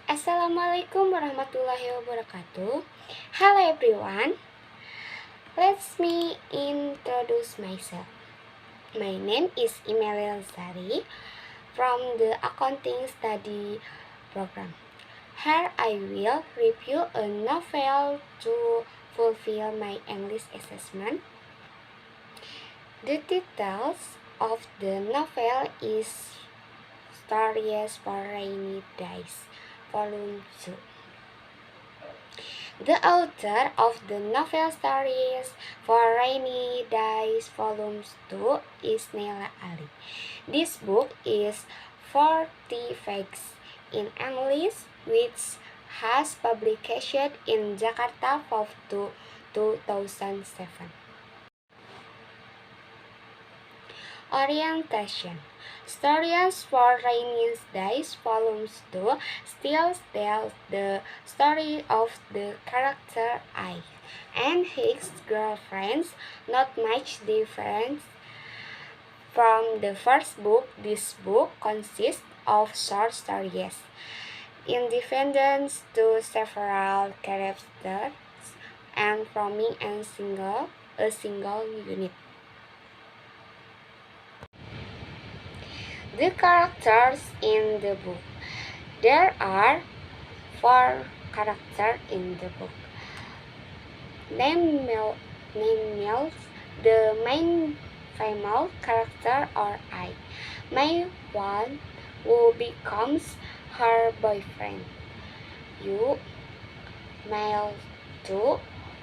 Assalamualaikum warahmatullahi wabarakatuh. Hello everyone. Let me introduce myself. My name is Imelil Sari from the Accounting Study Program. Here I will review a novel to fulfill my English assessment. The titles of the novel is Stories for Rainy Days, Volume 2. The author of the novel Stories for Rainy Days Volume 2 is Naila Ali. This book is 40 pages in English, which has publication in Jakarta of 2007. Orientation. Stories for Rainy Days Volume 2 still tells the story of the character I and his girlfriends, not much different from the first book. This book consists of short stories, independent to several characters and forming a single unit. The characters in the book. There are 4 characters in the book. Name males, the main female character or I. May 1 who becomes her boyfriend. You. Male 2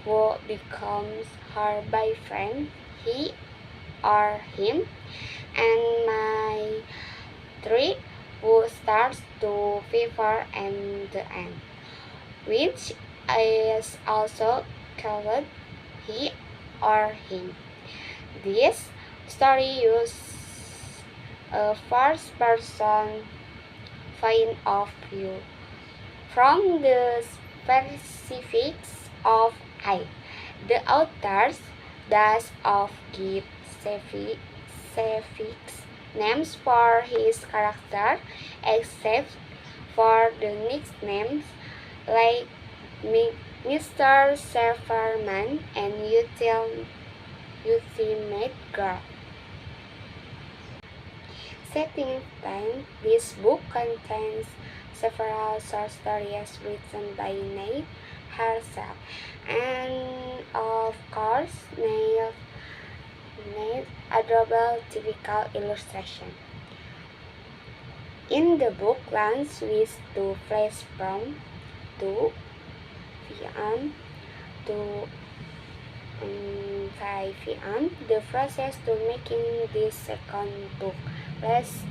who becomes her boyfriend, he or him. And my 3 who starts to fever and the end, which is also called he or him. This story uses a first person point of view from the specifics of I. The authors does of give specifics names for his character, except for the nicknames like Mr. Severman and Ultimate Girl. Setting time. This book contains several short stories written by Nate herself, and of course, Nate's adorable typical illustration. In the book, Lance wishes to flash from 2 p.m. to 5 p.m. The process to making this second book lasts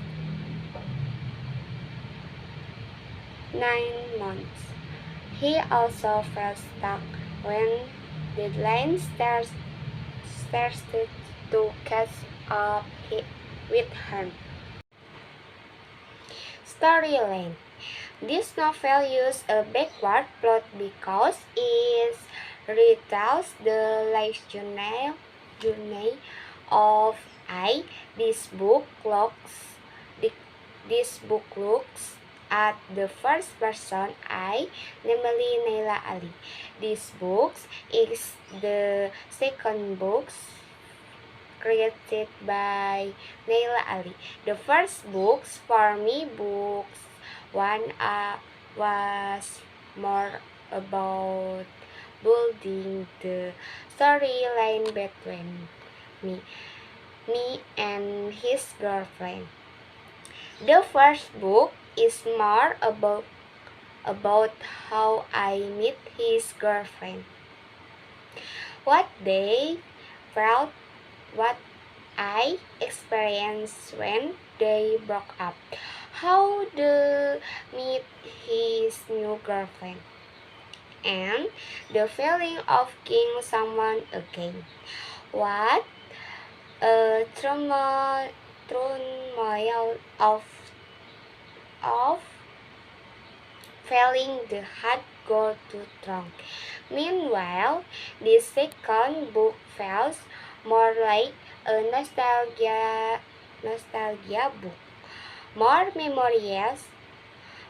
9 months. He also felt stuck when deadline started to catch up with her. Storyline. This novel uses a backward plot because it retells the life journey of I. This book looks at the first person I, namely Naila Ali. This book is the second book created by Naila Ali. The first books for me, books 1 was more about building the storyline between me and his girlfriend. The first book is more about how I meet his girlfriend, what they felt, what I experienced when they broke up, how to meet his new girlfriend, and the feeling of getting someone again. What a turmoil of feeling the heart go to trunk. Meanwhile, the second book feels more like a nostalgia book, more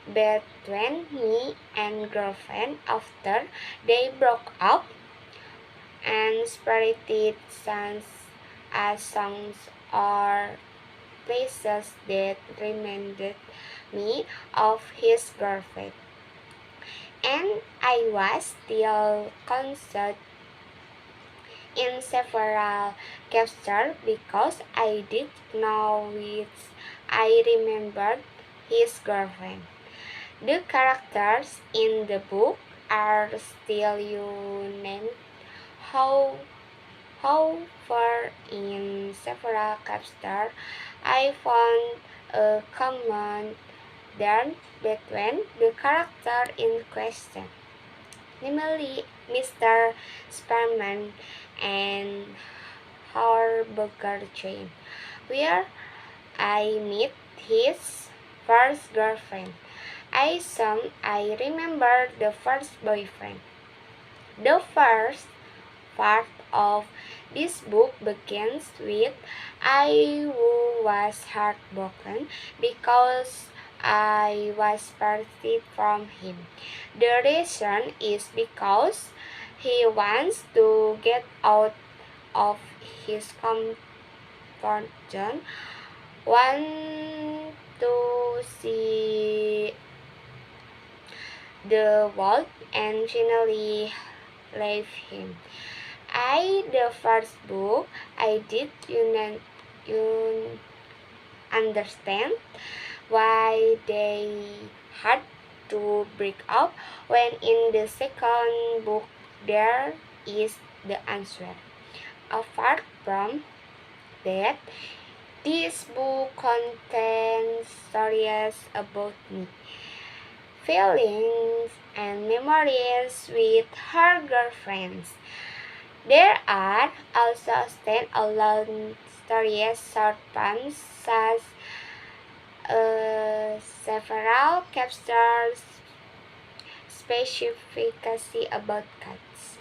between me and girlfriend after they broke up, and spirited songs as songs or places that reminded me of his girlfriend. And I was still concerned in several chapters because I did know which I remembered his girlfriend. The characters in the book are still unnamed. How However, in several chapters, I found a common thread between the character in question, namely Mr. Sparman and Harburger Jane, where I meet his first girlfriend. I remember the first boyfriend. The first part of this book begins with I was heartbroken because I was parted from him. The reason is because he wants to get out of his comfort zone, want to see the world, and finally leave him. The first book, I did you understand why they had to break up, when in the second book there is the answer. Apart from that, this book contains stories about me, feelings, and memories with her girlfriends. There are also stand-alone stories, short poems, such several chapters specifically about cats.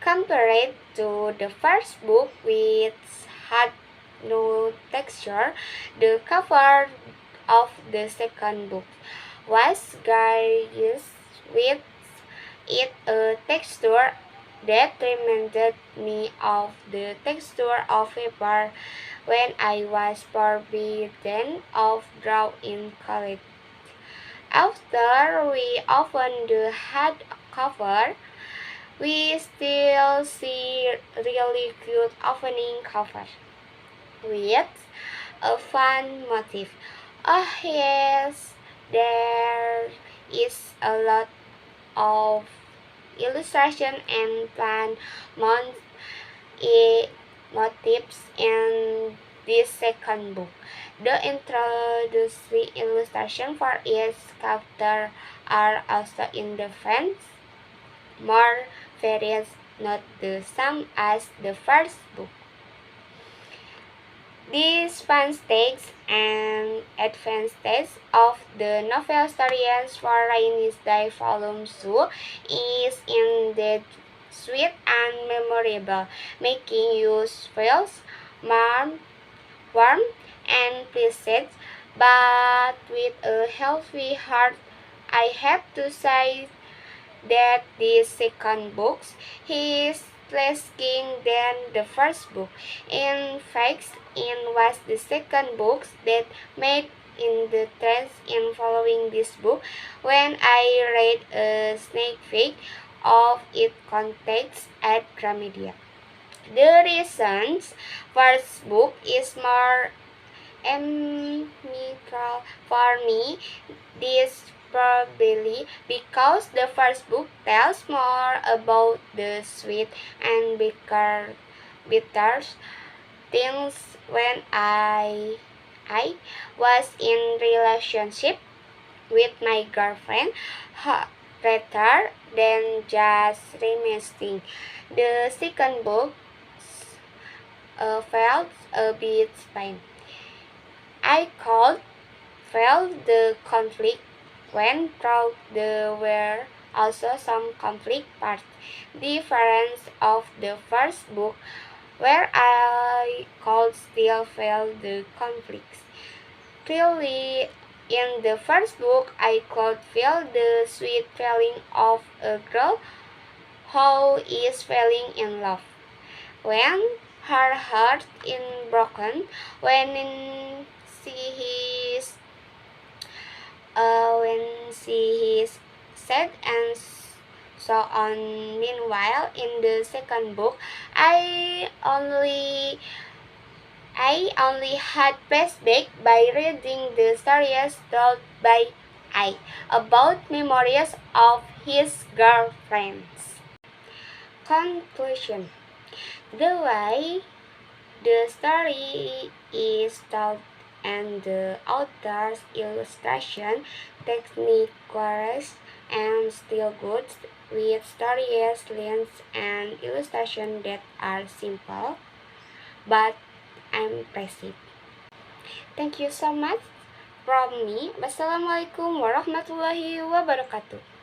Compared to the first book, which had no texture, the cover of the second book was gorgeous, with it a texture that reminded me of the texture of paper when I was forbidden of draw in college. After we opened the hardcover, we still see really cute opening cover with a fun motif. Oh yes, there is a lot of illustration and fun motifs in this second book. The introductory illustration for each chapter are also in the font, more various, not the same as the first book. These fun stakes and advances of the novel Stories for Rainy Day Volume 2 is indeed sweet and memorable, making you feel warm, warm and pleasant, but with a healthy heart. I have to say that the second book is less king than the first book. In fact, it was the second book that made in the trends in following this book. When I read a sneak peek of its contents at Gramedia. The reasons first book is more neutral for me. This probably because the first book tells more about the sweet and bitter things when I was in relationship with my girlfriend, rather than just romancing. The second book felt a bit fine. I called felt the conflict when through there were also some conflict parts. Difference of the first book, where I could still feel the conflicts. Clearly, In the first book, I could feel the sweet feeling of a girl who is falling in love. When her heart is broken, she is when she is sad and so on. Meanwhile, in the second book, I only I only had flashback by reading the stories told by I about memories of his girlfriends. Conclusion: the way the story is told and the author's illustration techniques and still good, with stories, lines, and illustration that are simple but impressive. Thank you so much from me. Wassalamualaikum warahmatullahi wabarakatuh.